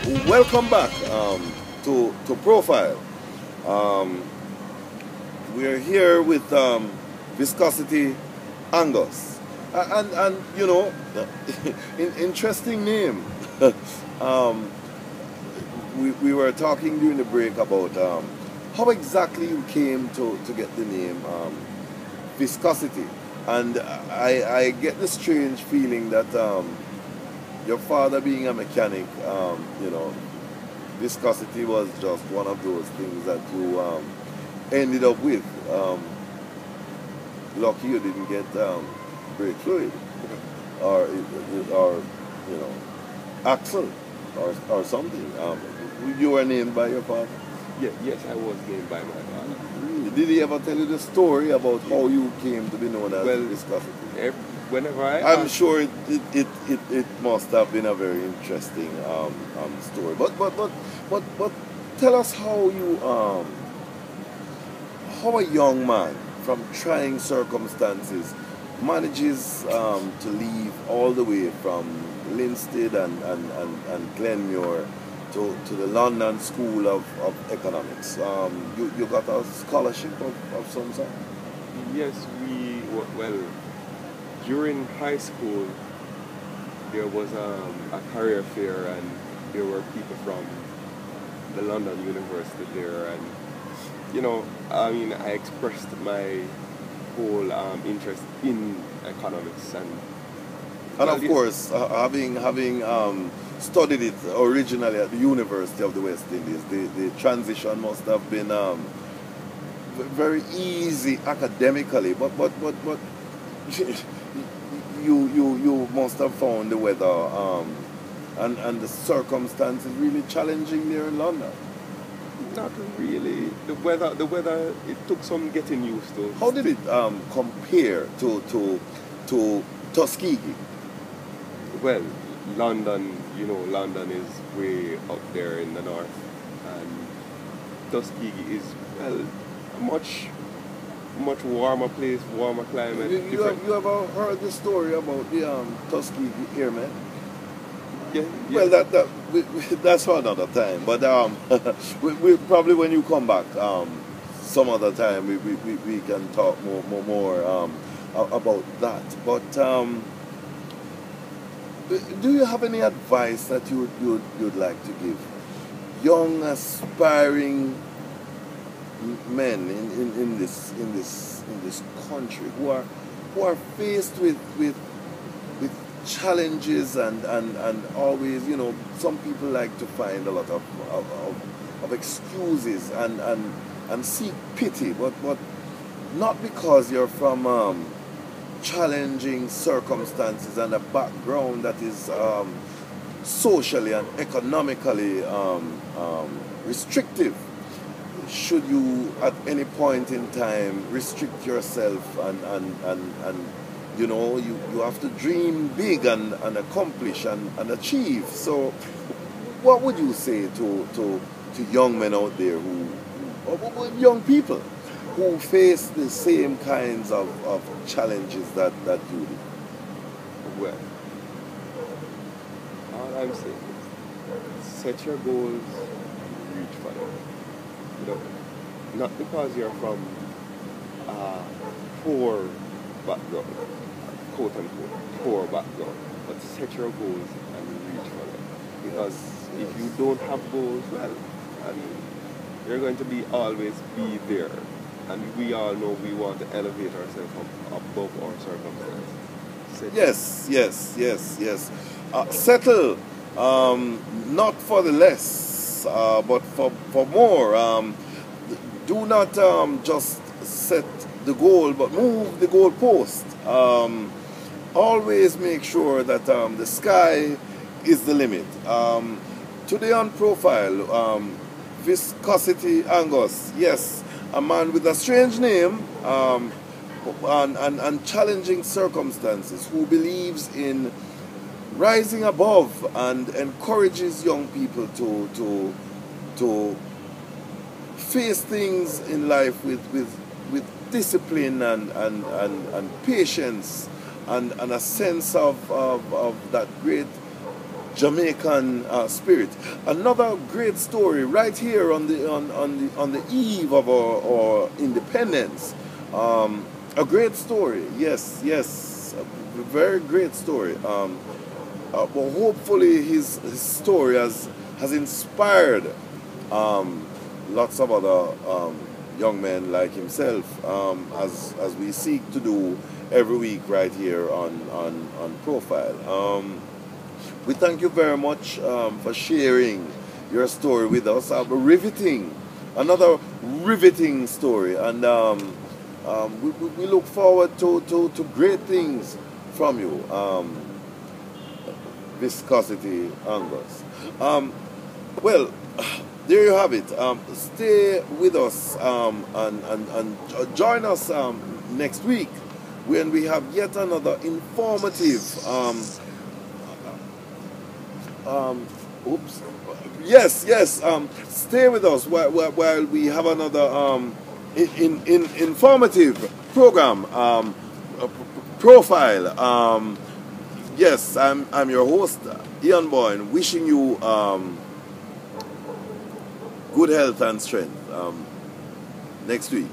Welcome back to Profile. Um, we're here with Viscosity Angus, and you know, interesting name. um, we were talking during the break about how exactly you came to get the name Viscosity, and I get the strange feeling that your father being a mechanic, you know, viscosity was just one of those things that you ended up with. Lucky you didn't get brake fluid or you know, axle or something. You were named by your father. Yeah, yes, I was named by my father. Really? Did he ever tell you the story about how you came to be known as Well, Viscosity? Whenever I'm sure it must have been a very interesting story. But tell us how you how a young man from trying circumstances manages to leave all the way from Linstead and Glenmuir to the London School of Economics. You got a scholarship of some sort? Yes, well, during high school, there was a career fair, and there were people from the London University there, and you know, I mean, I expressed my whole interest in economics, and of course, having studied it originally at the University of the West Indies, the transition must have been very easy academically, but you must have found the weather and the circumstances really challenging there in London. not really. The weather, it took some getting used to. How did it compare to Tuskegee? Well, London, you know, London is way up there in the north, and Tuskegee is, well, a much warmer place, warmer climate. You ever heard the story about the Tuskegee Airmen? Yeah. Well, that's for another time. But we probably, when you come back some other time, we can talk more about that. But do you have any advice that you'd like to give young aspiring men in this country who are faced with challenges and always, you know, some people like to find a lot of excuses and seek pity, but not because you're from challenging circumstances and a background that is socially and economically restrictive. Should you at any point in time restrict yourself and you know, you have to dream big and accomplish and achieve. So what would you say to young men out there or young people who face the same kinds of challenges that you do? Well, all I'm saying is set your goals, reach for them. You know, not because you're from a poor background, quote unquote poor background, but set your goals and reach for them. Because if you don't have goals, well, I mean, you're going to always be there. And we all know we want to elevate ourselves above our circumstances. Yes. Settle, not for the less, but for more. Do not just set the goal, but move the goal post. Always make sure that the sky is the limit. Today on Profile, Viscosity Angus, yes, a man with a strange name and challenging circumstances, who believes in rising above and encourages young people to face things in life with discipline and patience and a sense of that great Jamaican spirit. Another great story right here on the eve of our independence. A great story, yes, a very great story. But hopefully his story has inspired lots of other young men like himself, as we seek to do every week right here on Profile. We thank you very much for sharing your story with us. Another riveting story, and we look forward to great things from you, Viscosity Angus. Well, there you have it. Stay with us and join us next week when we have yet another informative. Yes. Stay with us while we have another informative program, Profile. Yes, I'm your host, Ian Boyne, wishing you good health and strength next week.